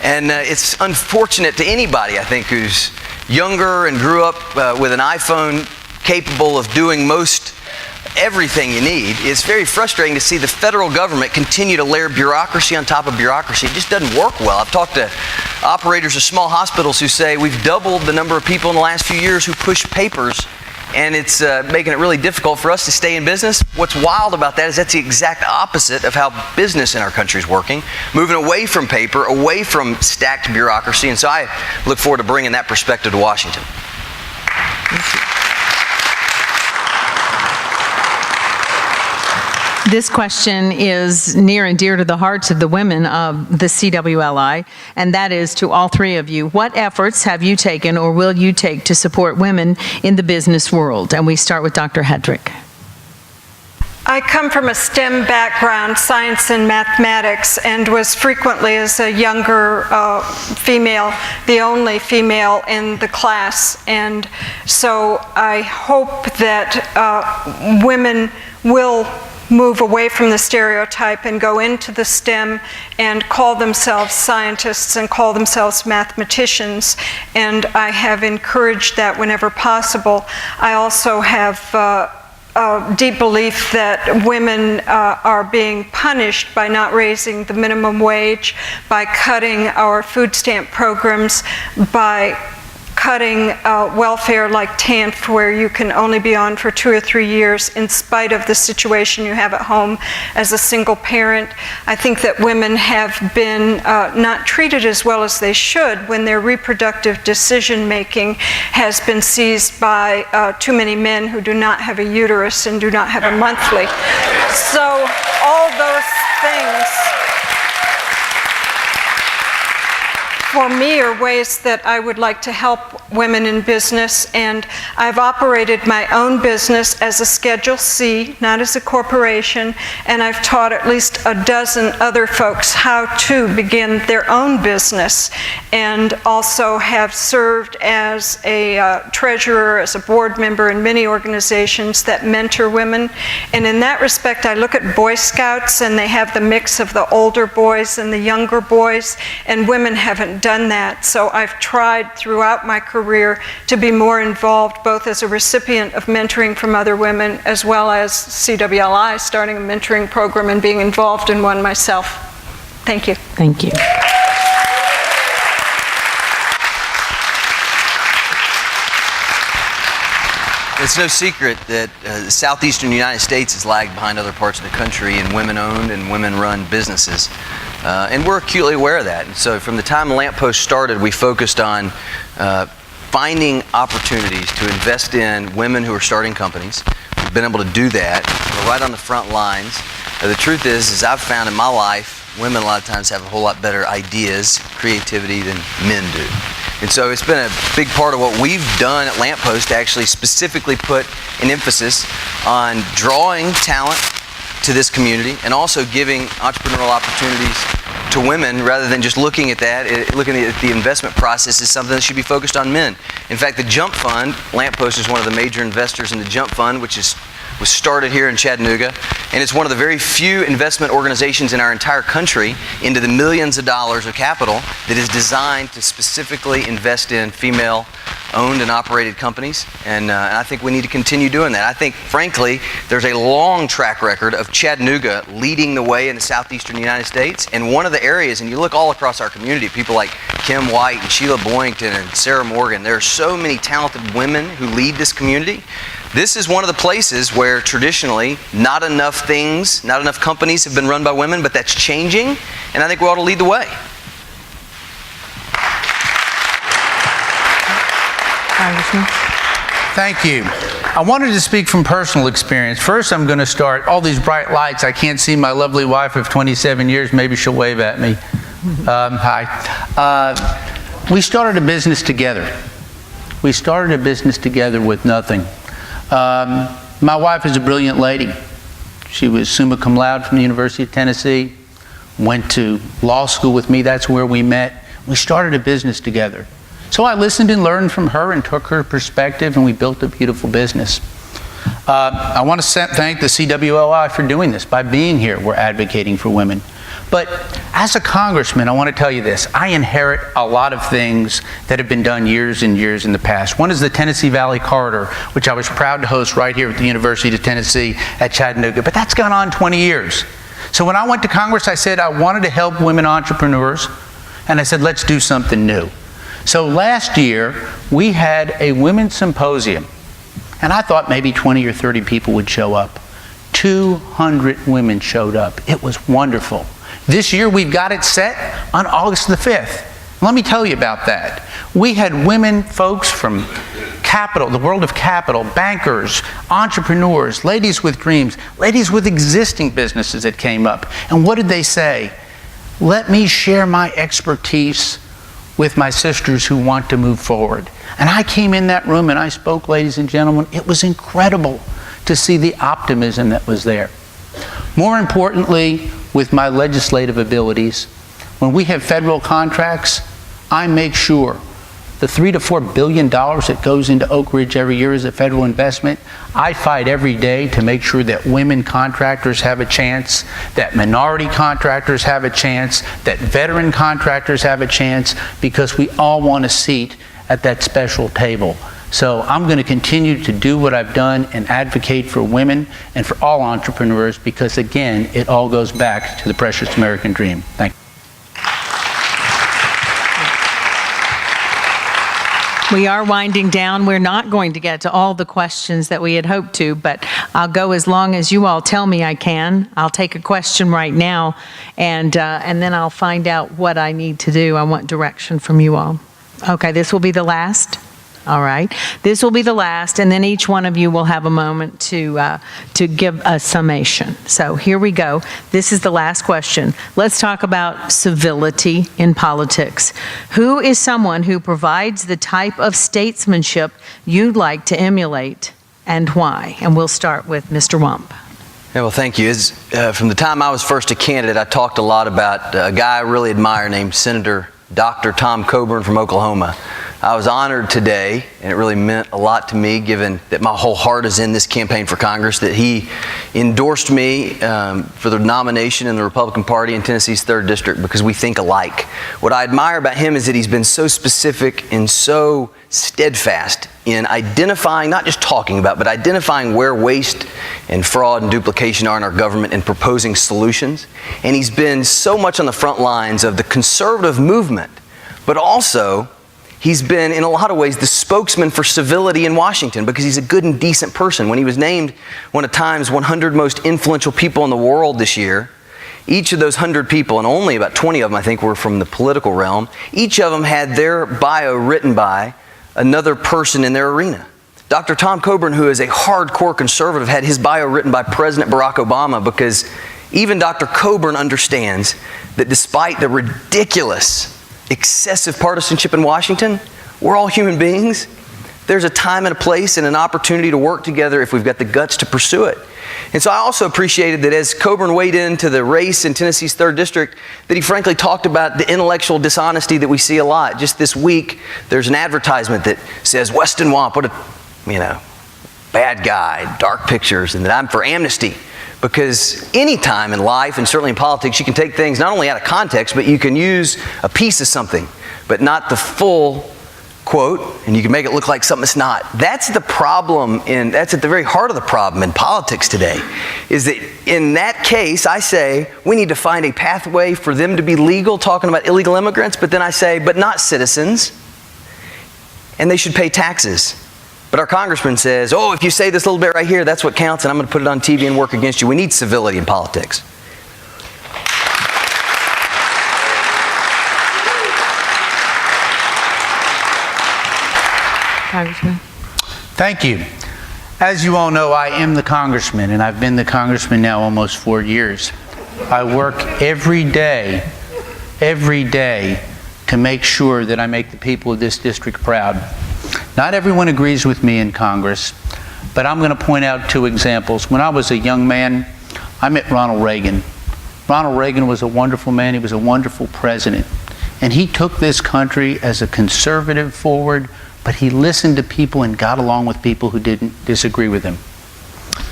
Speaker 5: And it's unfortunate to anybody, I think, who's younger and grew up with an iPhone capable of doing most everything you need. It's very frustrating to see the federal government continue to layer bureaucracy on top of bureaucracy. It just doesn't work well. I've talked to operators of small hospitals who say we've doubled the number of people in the last few years who push papers, and it's making it really difficult for us to stay in business. What's wild about that is that's the exact opposite of how business in our country is working, moving away from paper, away from stacked bureaucracy. And so I look forward to bringing that perspective to Washington.
Speaker 2: This question is near and dear to the hearts of the women of the CWLI, and that is to all three of you. What efforts have you taken or will you take to support women in the business world? And we start with Dr. Hedrick.
Speaker 4: I come from a STEM background, science and mathematics, and was frequently, as a younger female, the only female in the class. And so I hope that women will move away from the stereotype and go into the STEM and call themselves scientists and call themselves mathematicians. And I have encouraged that whenever possible. I also have a deep belief that women are being punished by not raising the minimum wage, by cutting our food stamp programs, by cutting welfare like TANF, where you can only be on for 2 or 3 years in spite of the situation you have at home as a single parent. I think that women have been not treated as well as they should when their reproductive decision making has been seized by too many men who do not have a uterus and do not have a monthly. So all those things for me are ways that I would like to help women in business, and I've operated my own business as a Schedule C, not as a corporation, and I've taught at least a dozen other folks how to begin their own business, and also have served as a treasurer, as a board member in many organizations that mentor women. And in that respect, I look at Boy Scouts, and they have the mix of the older boys and the younger boys, and women haven't done that. So I've tried throughout my career to be more involved, both as a recipient of mentoring from other women, as well as CWLI, starting a mentoring program and being involved in one myself. Thank you.
Speaker 2: Thank you.
Speaker 5: It's no secret that the southeastern United States has lagged behind other parts of the country in women-owned and women-run businesses. And we're acutely aware of that. And so from the time Lamppost started, we focused on finding opportunities to invest in women who are starting companies. We've been able to do that. We're right on the front lines. The truth is I've found in my life, women a lot of times have a whole lot better ideas, creativity than men do. And so it's been a big part of what we've done at Lamppost to actually specifically put an emphasis on drawing talent to this community and also giving entrepreneurial opportunities to women rather than just looking at that, looking at the investment process is something that should be focused on men. In fact, the Jump Fund, Lamppost is one of the major investors in the Jump Fund, which was started here in Chattanooga, and it's one of the very few investment organizations in our entire country into the millions of dollars of capital that is designed to specifically invest in female-owned and operated companies, and I think we need to continue doing that. I think, frankly, there's a long track record of Chattanooga leading the way in the southeastern United States, and one of the areas, and you look all across our community, people like Kim White and Sheila Boynton and Sarah Morgan, there are so many talented women who lead this community. This is one of the places where traditionally not enough companies have been run by women, but that's changing, and I think we ought to lead the way.
Speaker 3: Thank you. I wanted to speak from personal experience. First, I'm going to start, all these bright lights, I can't see my lovely wife of 27 years, maybe she'll wave at me. Hi. We started a business together. We started a business together with nothing. My wife is a brilliant lady. She was summa cum laude from the University of Tennessee, went to law school with me. That's where we met. We started a business together. So I listened and learned from her and took her perspective, and we built a beautiful business. I want to thank the CWLI for doing this. By being here, we're advocating for women. But as a congressman, I want to tell you this. I inherit a lot of things that have been done years and years in the past. One is the Tennessee Valley Corridor, which I was proud to host right here at the University of Tennessee at Chattanooga. But that's gone on 20 years. So when I went to Congress, I said I wanted to help women entrepreneurs. And I said, let's do something new. So last year, we had a women's symposium. And I thought maybe 20 or 30 people would show up. 200 women showed up. It was wonderful. This year, we've got it set on August the 5th. Let me tell you about that. We had women, folks from capital, the world of capital, bankers, entrepreneurs, ladies with dreams, ladies with existing businesses that came up. And what did they say? Let me share my expertise with my sisters who want to move forward. And I came in that room and I spoke, ladies and gentlemen. It was incredible to see the optimism that was there. More importantly, with my legislative abilities, when we have federal contracts, I make sure the $3 to $4 billion that goes into Oak Ridge every year as a federal investment, I fight every day to make sure that women contractors have a chance, that minority contractors have a chance, that veteran contractors have a chance, because we all want a seat at that special table. So I'm going to continue to do what I've done and advocate for women and for all entrepreneurs, because again, it all goes back to the precious American dream. Thank you.
Speaker 2: We are winding down. We're not going to get to all the questions that we had hoped to, but I'll go as long as you all tell me I can. I'll take a question right now, and then I'll find out what I need to do. I want direction from you all. Okay, this will be the last. All right. This will be the last, and then each one of you will have a moment to give a summation. So here we go. This is the last question. Let's talk about civility in politics. Who is someone who provides the type of statesmanship you'd like to emulate, and why? And we'll start with Mr. Wump.
Speaker 5: Yeah, well, thank you. From the time I was first a candidate, I talked a lot about a guy I really admire named Senator Dr. Tom Coburn from Oklahoma. I was honored today, and it really meant a lot to me, given that my whole heart is in this campaign for Congress, that he endorsed me for the nomination in the Republican Party in Tennessee's 3rd District, because we think alike. What I admire about him is that he's been so specific and so steadfast in identifying, not just talking about, but identifying where waste and fraud and duplication are in our government and proposing solutions. And he's been so much on the front lines of the conservative movement, but also he's been, in a lot of ways, the spokesman for civility in Washington, because he's a good and decent person. When he was named one of Time's 100 most influential people in the world this year, each of those 100 people, and only about 20 of them, I think, were from the political realm, each of them had their bio written by another person in their arena. Dr. Tom Coburn, who is a hardcore conservative, had his bio written by President Barack Obama, because even Dr. Coburn understands that despite the ridiculous, excessive partisanship in Washington, we're all human beings. There's a time and a place and an opportunity to work together if we've got the guts to pursue it. And so I also appreciated that as Coburn weighed into the race in Tennessee's 3rd District, that he frankly talked about the intellectual dishonesty that we see a lot. Just this week, there's an advertisement that says, Weston Wamp, what a, bad guy, dark pictures, and that I'm for amnesty. Because any time in life, and certainly in politics, you can take things not only out of context, but you can use a piece of something, but not the full quote, and you can make it look like something it's not. That's the problem, that's at the very heart of the problem in politics today, is that in that case, I say, we need to find a pathway for them to be legal, talking about illegal immigrants, but then I say, but not citizens, and they should pay taxes. But our congressman says, oh, if you say this little bit right here, that's what counts, and I'm going to put it on TV and work against you. We need civility in politics.
Speaker 2: Congressman.
Speaker 3: Thank you. As you all know, I am the congressman, and I've been the congressman now almost 4 years. I work every day to make sure that I make the people of this district proud. Not everyone agrees with me in Congress, but I'm going to point out 2 examples. When I was a young man, I met Ronald Reagan. Ronald Reagan was a wonderful man. He was a wonderful president. And he took this country as a conservative forward, but he listened to people and got along with people who didn't disagree with him.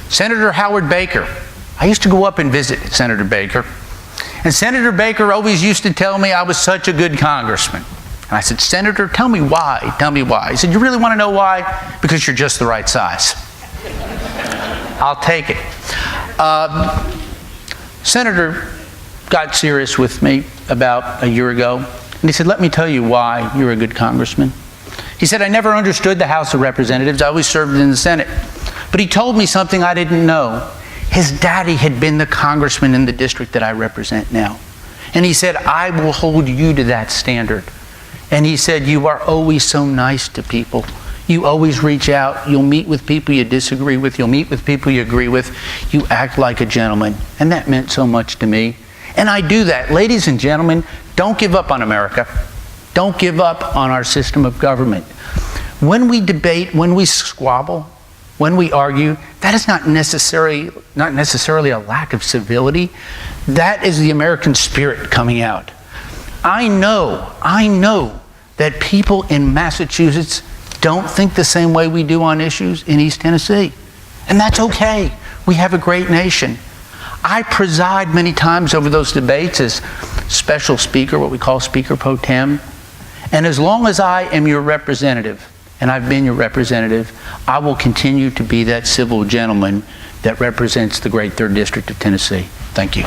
Speaker 3: Senator Howard Baker. I used to go up and visit Senator Baker. And Senator Baker always used to tell me I was such a good congressman. And I said, Senator, tell me why. Tell me why. He said, you really want to know why? Because you're just the right size. I'll take it. Senator got serious with me about a year ago. And he said, let me tell you why you're a good congressman. He said, I never understood the House of Representatives. I always served in the Senate. But he told me something I didn't know. His daddy had been the congressman in the district that I represent now. And he said, I will hold you to that standard. And he said, you are always so nice to people. You always reach out. You'll meet with people you disagree with. You'll meet with people you agree with. You act like a gentleman. And that meant so much to me. And I do that. Ladies and gentlemen, don't give up on America. Don't give up on our system of government. When we debate, when we squabble, when we argue, that is not necessarily a lack of civility. That is the American spirit coming out. I know that people in Massachusetts don't think the same way we do on issues in East Tennessee. And that's okay. We have a great nation. I preside many times over those debates as special speaker, what we call Speaker Pro Tem. And as long as I am your representative, and I've been your representative, I will continue to be that civil gentleman that represents the great 3rd District of Tennessee. Thank you.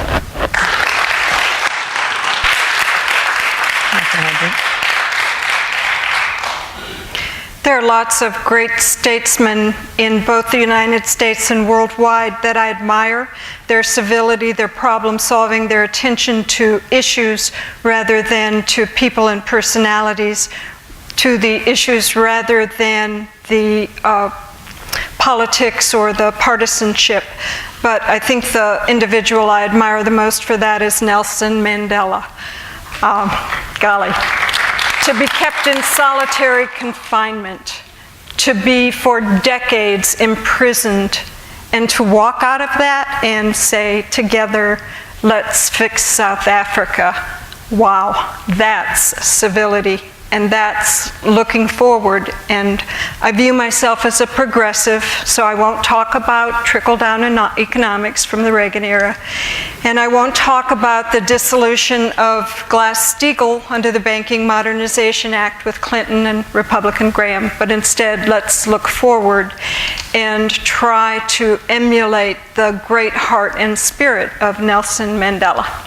Speaker 4: There are lots of great statesmen in both the United States and worldwide that I admire. Their civility, their problem solving, their attention to issues rather than to people and personalities, to the issues rather than the politics or the partisanship. But I think the individual I admire the most for that is Nelson Mandela. Golly. To be kept in solitary confinement, to be for decades imprisoned, and to walk out of that and say, together, let's fix South Africa. Wow, that's civility, and that's looking forward. And I view myself as a progressive, so I won't talk about trickle-down economics from the Reagan era. And I won't talk about the dissolution of Glass-Steagall under the Banking Modernization Act with Clinton and Republican Graham, but instead let's look forward and try to emulate the great heart and spirit of Nelson Mandela.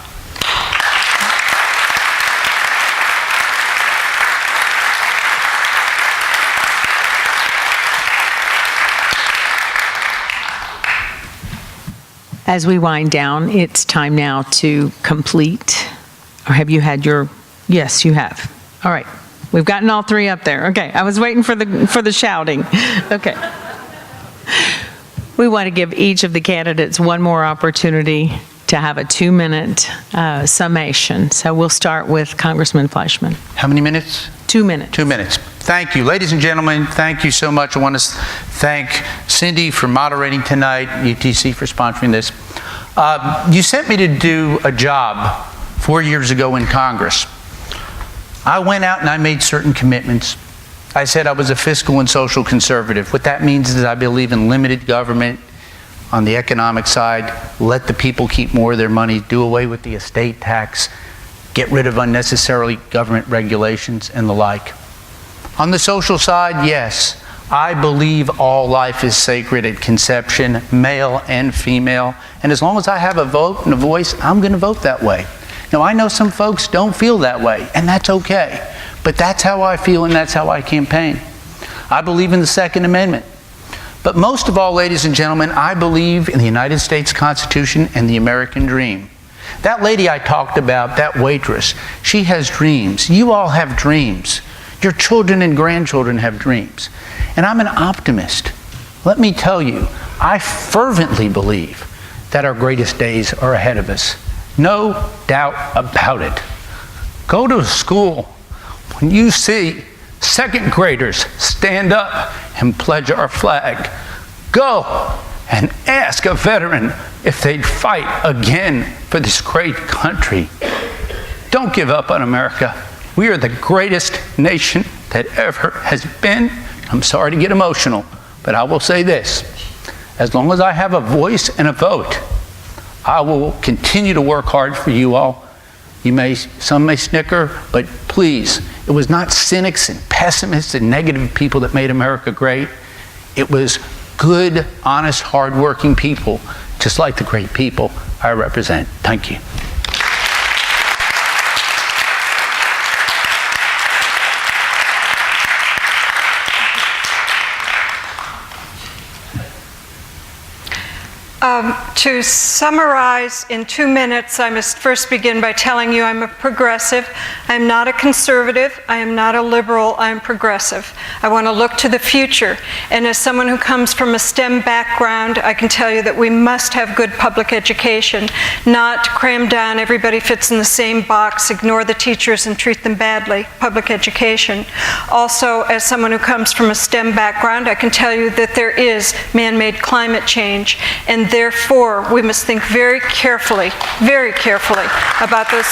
Speaker 2: As we wind down, it's time now to complete, or have you had your, yes, you have. All right, we've gotten all 3 up there. Okay, I was waiting for the shouting. Okay. We want to give each of the candidates one more opportunity to have a 2-minute summation. So we'll start with Congressman Fleischman.
Speaker 3: How many minutes?
Speaker 2: 2 minutes.
Speaker 3: 2 minutes. thank you. Ladies and gentlemen, thank you so much. I want to thank Cindy for moderating tonight, UTC for sponsoring this. You sent me to do a job 4 years ago in Congress. I went out and I made certain commitments. I said I was a fiscal and social conservative. What that means is I believe in limited government on the economic side, let the people keep more of their money, do away with the estate tax, get rid of unnecessarily government regulations and the like. On the social side, yes, I believe all life is sacred at conception, male and female, and as long as I have a vote and a voice, I'm going to vote that way. Now, I know some folks don't feel that way, and that's okay, but that's how I feel and that's how I campaign. I believe in the Second Amendment. But most of all, ladies and gentlemen, I believe in the United States Constitution and the American dream. That lady I talked about, that waitress, she has dreams. You all have dreams. Your children and grandchildren have dreams. And I'm an optimist. Let me tell you, I fervently believe that our greatest days are ahead of us. No doubt about it. Go to school. When you see second graders stand up and pledge our flag, go and ask a veteran if they'd fight again for this great country. Don't give up on America. We are the greatest nation that ever has been. I'm sorry to get emotional, but I will say this. As long as I have a voice and a vote, I will continue to work hard for you all. Some may snicker, but please, it was not cynics and pessimists and negative people that made America great. It was good, honest, hardworking people, just like the great people I represent. Thank you.
Speaker 4: To summarize in 2 minutes, I must first begin by telling you I'm a progressive. I'm not a conservative. I am not a liberal. I am progressive. I want to look to the future. And as someone who comes from a STEM background, I can tell you that we must have good public education, not cram down, everybody fits in the same box, ignore the teachers and treat them badly, public education. Also, as someone who comes from a STEM background, I can tell you that there is man-made climate change, and therefore we must think very carefully about those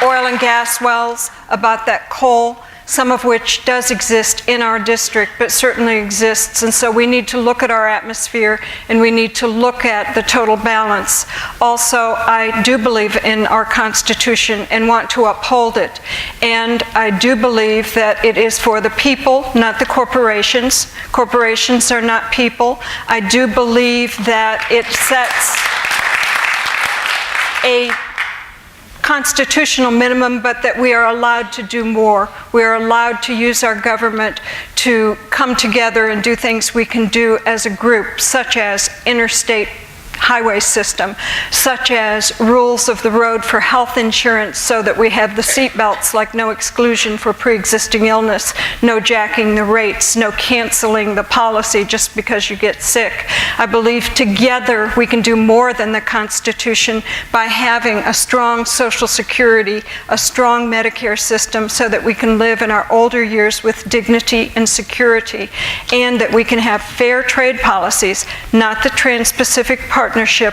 Speaker 4: oil and gas wells, about that coal, some of which does exist in our district, but certainly exists. And so we need to look at our atmosphere and we need to look at the total balance. Also, I do believe in our Constitution and want to uphold it. And I do believe that it is for the people, not the corporations. Corporations are not people. I do believe that it sets a constitutional minimum, but that we are allowed to do more. We are allowed to use our government to come together and do things we can do as a group, such as interstate highway system, such as rules of the road for health insurance so that we have the seat belts, like no exclusion for pre-existing illness, no jacking the rates, no canceling the policy just because you get sick. I believe together we can do more than the Constitution by having a strong Social Security, a strong Medicare system so that we can live in our older years with dignity and security, and that we can have fair trade policies, not the Trans-Pacific Partnership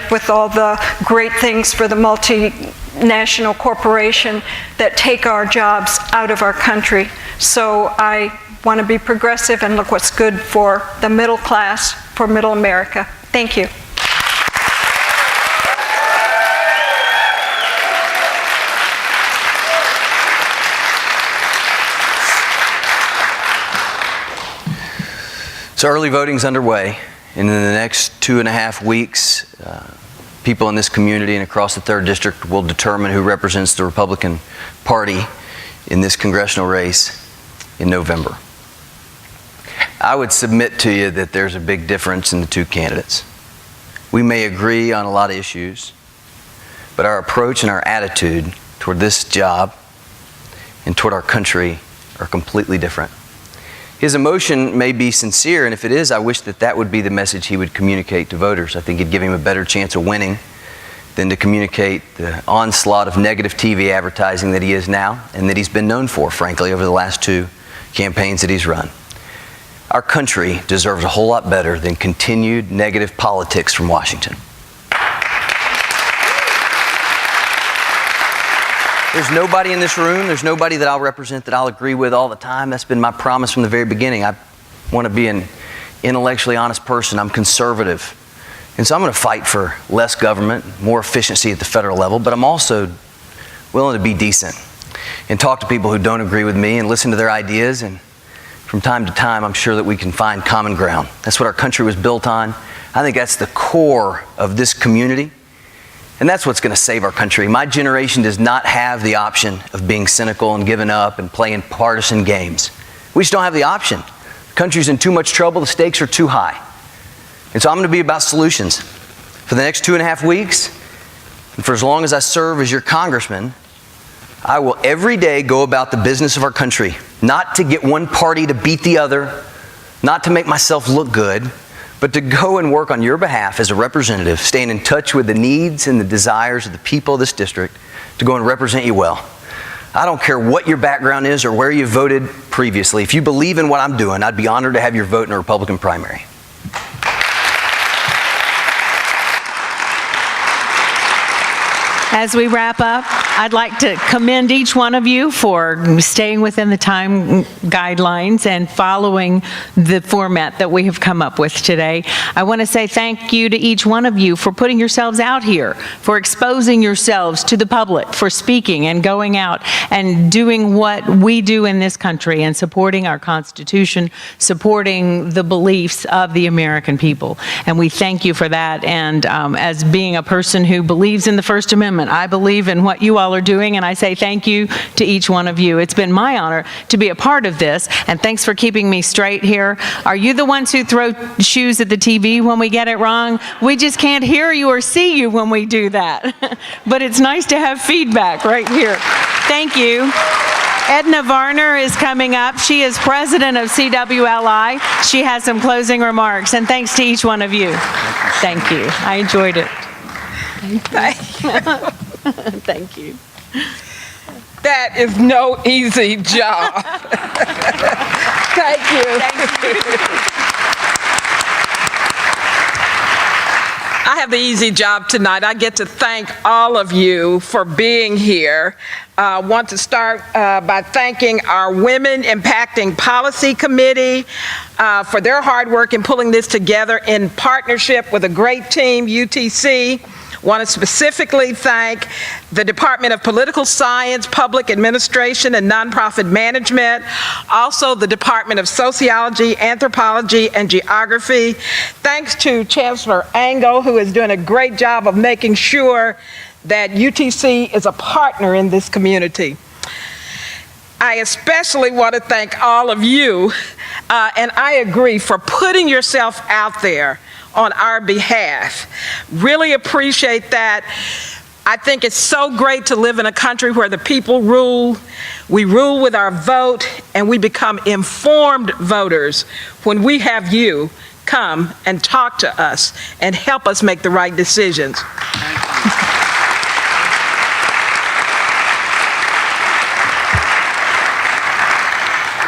Speaker 4: with all the great things for the multinational corporation that take our jobs out of our country. So I want to be progressive and look what's good for the middle class, for middle America. Thank you.
Speaker 5: So early voting's underway, and in the next 2.5 weeks, people in this community and across the 3rd District will determine who represents the Republican Party in this congressional race in November. I would submit to you that there's a big difference in the two candidates. We may agree on a lot of issues, but our approach and our attitude toward this job and toward our country are completely different. His emotion may be sincere, and if it is, I wish that that would be the message he would communicate to voters. I think it'd give him a better chance of winning than to communicate the onslaught of negative TV advertising that he is now and that he's been known for, frankly, over the last 2 campaigns that he's run. Our country deserves a whole lot better than continued negative politics from Washington. There's nobody in this room, there's nobody that I'll represent that I'll agree with all the time. That's been my promise from the very beginning. I want to be an intellectually honest person. I'm conservative. And so I'm going to fight for less government, more efficiency at the federal level, but I'm also willing to be decent and talk to people who don't agree with me and listen to their ideas. And from time to time, I'm sure that we can find common ground. That's what our country was built on. I think that's the core of this community. And that's what's going to save our country. My generation does not have the option of being cynical and giving up and playing partisan games. We just don't have the option. The country's in too much trouble. The stakes are too high. And so I'm going to be about solutions. For the next 2.5 weeks, and for as long as I serve as your congressman, I will every day go about the business of our country, not to get one party to beat the other, not to make myself look good, but to go and work on your behalf as a representative, staying in touch with the needs and the desires of the people of this district, to go and represent you well. I don't care what your background is or where you voted previously. If you believe in what I'm doing, I'd be honored to have your vote in a Republican primary.
Speaker 2: As we wrap up, I'd like to commend each one of you for staying within the time guidelines and following the format that we have come up with today. I want to say thank you to each one of you for putting yourselves out here, for exposing yourselves to the public, for speaking and going out and doing what we do in this country and supporting our Constitution, supporting the beliefs of the American people. And we thank you for that. And as being a person who believes in the First Amendment, I believe in what you all are doing, and I say thank you to each one of you. It's been my honor to be a part of this, and thanks for keeping me straight here. Are you the ones who throw shoes at the TV when we get it wrong? We just can't hear you or see you when we do that. But it's nice to have feedback right here. Thank you. Edna Varner is coming up. She is president of CWLI. She has some closing remarks, and thanks to each one of you. Thank you. I enjoyed it.
Speaker 6: Thank you.
Speaker 2: Thank you.
Speaker 6: That is no easy job. Thank you. I have the easy job tonight. I get to thank all of you for being here. I want to start by thanking our Women Impacting Policy Committee for their hard work in pulling this together in partnership with a great team, UTC. Want to specifically thank the Department of Political Science, Public Administration, and Nonprofit Management, also the Department of Sociology, Anthropology, and Geography. Thanks to Chancellor Angle, who is doing a great job of making sure that UTC is a partner in this community. I especially want to thank all of you, and I agree, for putting yourself out there on our behalf. Really appreciate that. I think it's so great to live in a country where the people rule. We rule with our vote, and we become informed voters when we have you come and talk to us and help us make the right decisions.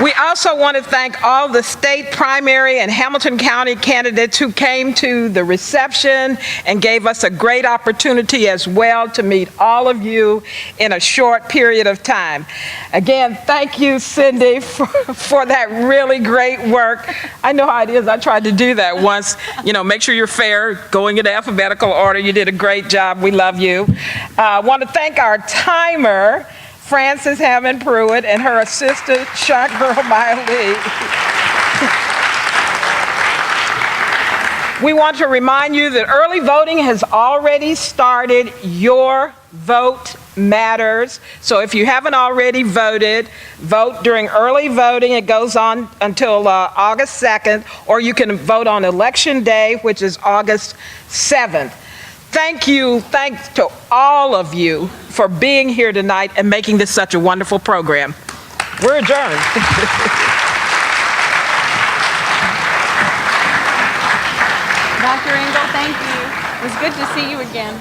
Speaker 6: We also want to thank all the state primary and Hamilton County candidates who came to the reception and gave us a great opportunity as well to meet all of you in a short period of time. Again, thank you, Cindy, for that really great work. I know how it is. I tried to do that once. You know, make sure you're fair, going in alphabetical order. You did a great job. We love you. I want to thank our timer, Frances Hammond Pruitt, and her assistant, Shark Girl Miley. We want to remind you that early voting has already started. Your vote matters. So if you haven't already voted, vote during early voting. It goes on until August 2nd, or you can vote on Election Day, which is August 7th. Thank you, thanks to all of you for being here tonight and making this such a wonderful program. We're adjourned.
Speaker 2: Dr. Engel, thank you. It was good to see you again.